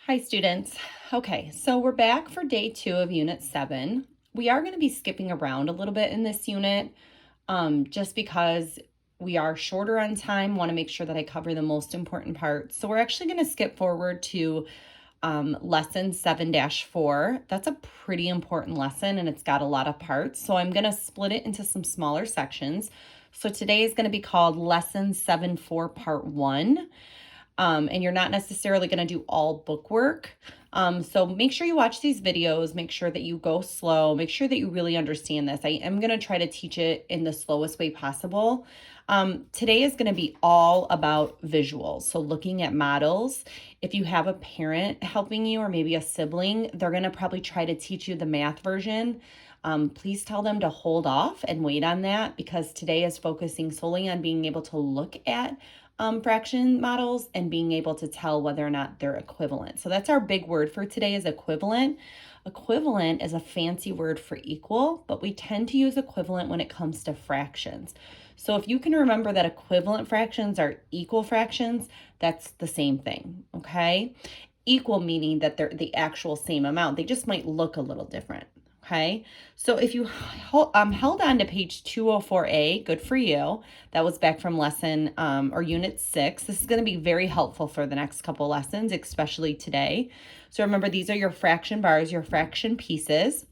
Hi, students. Okay, so we're back for day 2 of Unit 7. We are going to be skipping around a little bit in this unit just because we are shorter on time. Want to make sure that I cover the most important parts. So we're actually going to skip forward to lesson 7-4. That's a pretty important lesson and it's got a lot of parts. So I'm going to split it into some smaller sections. So today is going to be called Lesson 7-4 Part 1. And you're not necessarily going to do all book work. So make sure you watch these videos, make sure that you go slow, make sure that you really understand this. I am going to try to teach it in the slowest way possible. Today is going to be all about visuals. So looking at models. If you have a parent helping you or maybe a sibling, they're going to probably try to teach you the math version. Please tell them to hold off and wait on that because today is focusing solely on being able to look at fraction models and being able to tell whether or not they're equivalent. So that's our big word for today is equivalent. Equivalent is a fancy word for equal, but we tend to use equivalent when it comes to fractions. So if you can remember that equivalent fractions are equal fractions, that's the same thing, okay? Equal meaning that they're the actual same amount. They just might look a little different. Okay, so if you held on to page 204A, good for you. That was back from lesson or unit 6. This is going to be very helpful for the next couple lessons, especially today. So remember, these are your fraction bars, your fraction pieces,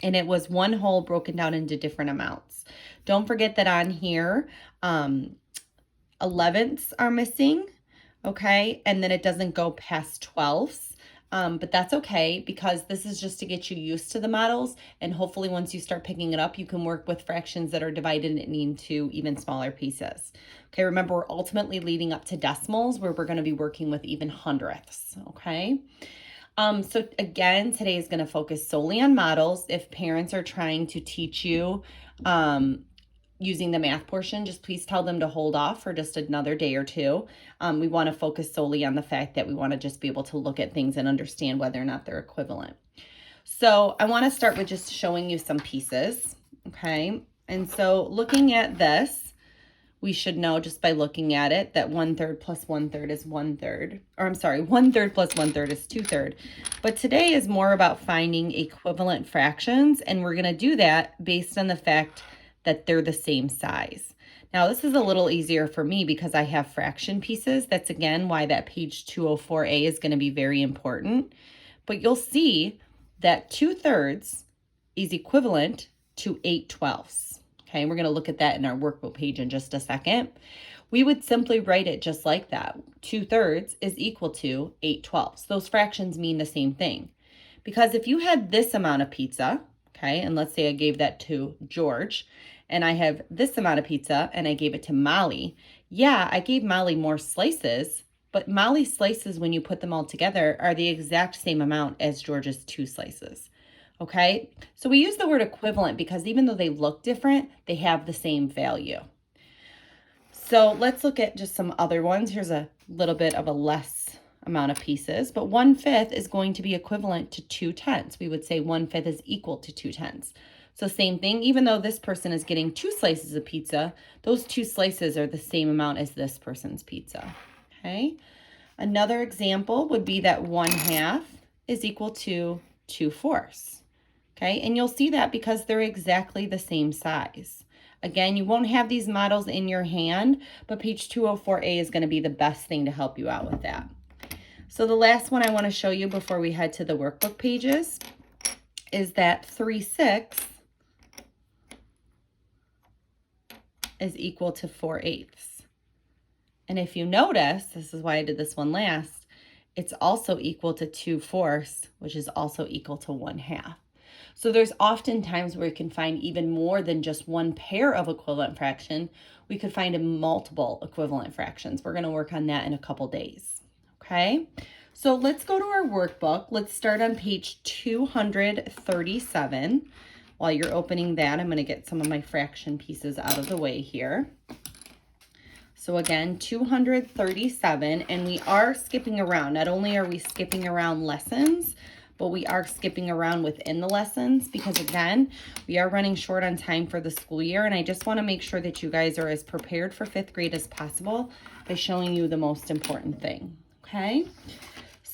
and it was one whole broken down into different amounts. Don't forget that on here, 11ths are missing, okay, and then it doesn't go past 12ths. But that's okay because this is just to get you used to the models, and hopefully once you start picking it up, you can work with fractions that are divided into even smaller pieces. Okay, remember we're ultimately leading up to decimals where we're going to be working with even hundredths, okay? So again, today is going to focus solely on models. If parents are trying to teach you using the math portion, just please tell them to hold off for just another day or two. We want to focus solely on the fact that we want to just be able to look at things and understand whether or not they're equivalent. So I want to start with just showing you some pieces, okay? And so looking at this, we should know just by looking at it that 1/3 plus 1/3 is 1/3. Or I'm sorry, 1/3 plus 1/3 is 2/3. But today is more about finding equivalent fractions, and we're going to do that based on the fact that they're the same size. Now, this is a little easier for me because I have fraction pieces. That's, again, why that page 204A is going to be very important. But you'll see that 2/3 is equivalent to 8/12. Okay, we're going to look at that in our workbook page in just a second. We would simply write it just like that. 2/3 is equal to 8/12. Those fractions mean the same thing. Because if you had this amount of pizza, okay, and let's say I gave that to George, and I have this amount of pizza and I gave it to Molly. Yeah, I gave Molly more slices, but Molly's slices, when you put them all together, are the exact same amount as George's 2 slices. Okay, so we use the word equivalent because even though they look different, they have the same value. So let's look at just some other ones. Here's a little bit of a less amount of pieces, but 1/5 is going to be equivalent to 2/10. We would say 1/5 is equal to 2/10. So same thing, even though this person is getting 2 slices of pizza, those 2 slices are the same amount as this person's pizza, okay? Another example would be that 1/2 is equal to 2/4, okay? And you'll see that because they're exactly the same size. Again, you won't have these models in your hand, but page 204A is going to be the best thing to help you out with that. So the last one I want to show you before we head to the workbook pages is that 3/6 is equal to 4/8. And if you notice, this is why I did this one last, it's also equal to 2/4, which is also equal to 1/2. So there's often times where you can find even more than just one pair of equivalent fraction. We could find multiple equivalent fractions. We're going to work on that in a couple days. Okay, so let's go to our workbook. Let's start on page 237. While you're opening that, I'm going to get some of my fraction pieces out of the way here. So again, 237, and we are skipping around. Not only are we skipping around lessons, but we are skipping around within the lessons because, again, we are running short on time for the school year, and I just want to make sure that you guys are as prepared for 5th grade as possible by showing you the most important thing, okay?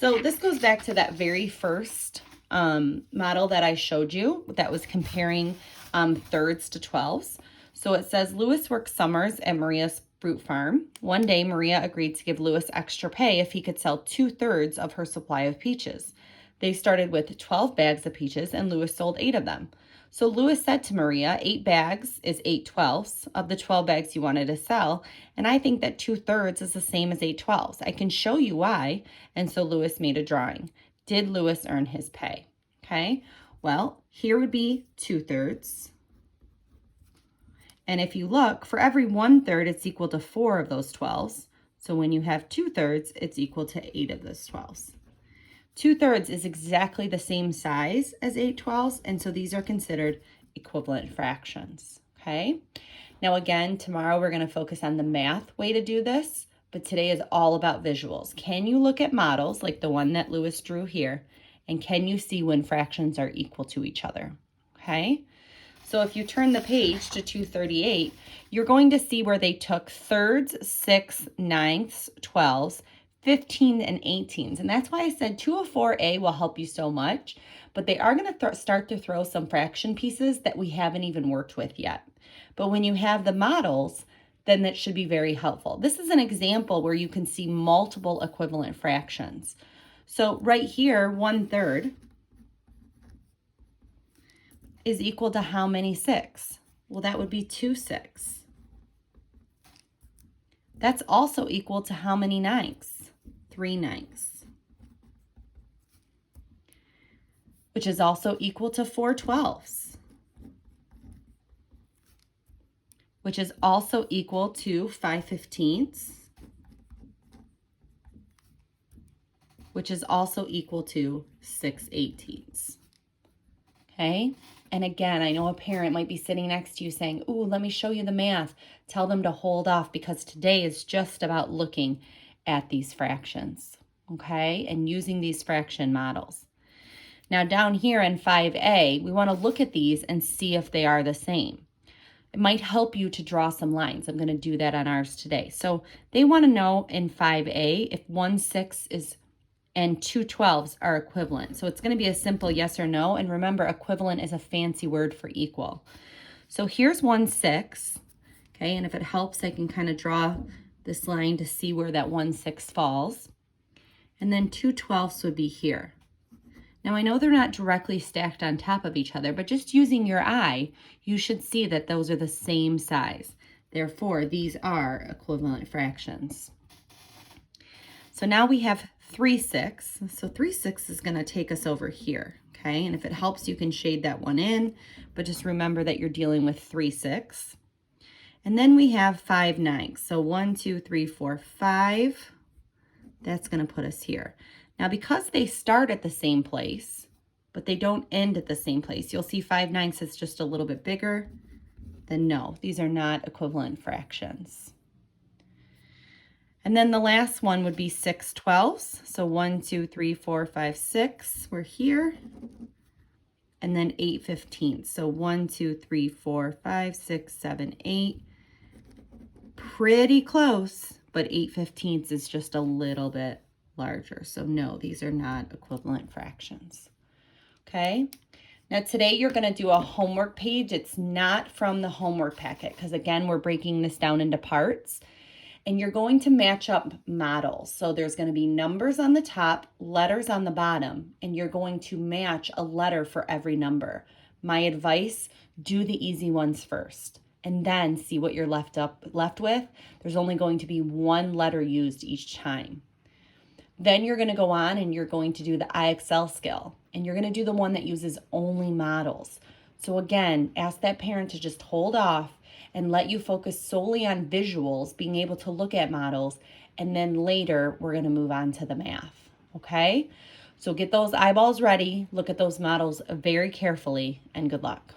So this goes back to that very first model that I showed you that was comparing thirds to 12s. So it says Lewis works summers at Maria's fruit farm. One day, Maria agreed to give Lewis extra pay if he could sell 2/3 of her supply of peaches. They started with 12 bags of peaches and Lewis sold 8 of them. So Lewis said to Maria, 8 bags is 8/12 of the 12 bags you wanted to sell. And I think that 2/3 is the same as 8/12. I can show you why. And so Lewis made a drawing. Did Lewis earn his pay? Okay, well, here would be 2/3. And if you look, for every 1/3, it's equal to 4 of those 12s. So when you have 2/3, it's equal to 8 of those 12s. 2/3 is exactly the same size as 8/12, and so these are considered equivalent fractions, okay? Now again, tomorrow we're going to focus on the math way to do this, but today is all about visuals. Can you look at models like the one that Lewis drew here, and can you see when fractions are equal to each other, okay? So if you turn the page to 238, you're going to see where they took thirds, 6, 9ths, 12s, 15 and 18s. And that's why I said 204A will help you so much, but they are going to start to throw some fraction pieces that we haven't even worked with yet. But when you have the models, then that should be very helpful. This is an example where you can see multiple equivalent fractions. So right here, 1/3 is equal to how many 6? Well, that would be 2 6. That's also equal to how many 9ths? 3 9ths. Which is also equal to 4 12ths. Which is also equal to 5 15ths. Which is also equal to 6 18ths. Okay? And again, I know a parent might be sitting next to you saying, ooh, let me show you the math. Tell them to hold off because today is just about looking at these fractions, okay? And using these fraction models. Now down here in 5A, we want to look at these and see if they are the same. It might help you to draw some lines. I'm going to do that on ours today. So they want to know in 5A if 1 6 is and 2 12s are equivalent. So it's going to be a simple yes or no. And remember, equivalent is a fancy word for equal. So here's 1 6. Okay, and if it helps, I can kind of draw this line to see where that 1 6 falls. And then 2 12s would be here. Now I know they're not directly stacked on top of each other, but just using your eye, you should see that those are the same size. Therefore, these are equivalent fractions. So now we have 3 6. So 3 6 is going to take us over here, okay? And if it helps, you can shade that one in, but just remember that you're dealing with 3 6. And then we have 5 9. So 1 2 3 4 5. That's going to put us here. Now, because they start at the same place, but they don't end at the same place, you'll see 5 9 is just a little bit bigger. Then no, these are not equivalent fractions. And then the last one would be 6 12s. So 1 2 3 4 5 6. We're here. And then 8 15ths. So 1 2 3 4 5 6 7 8. Pretty close, but 8 15ths is just a little bit larger. So no, these are not equivalent fractions. Okay. Now today you're going to do a homework page. It's not from the homework packet because again, we're breaking this down into parts. And you're going to match up models. So there's going to be numbers on the top, letters on the bottom, and you're going to match a letter for every number. My advice, do the easy ones first and then see what you're left with. There's only going to be one letter used each time. Then you're going to go on and you're going to do the IXL skill, and you're going to do the one that uses only models. So again, ask that parent to just hold off and let you focus solely on visuals, being able to look at models, and then later we're going to move on to the math, okay? So get those eyeballs ready, look at those models very carefully, and good luck.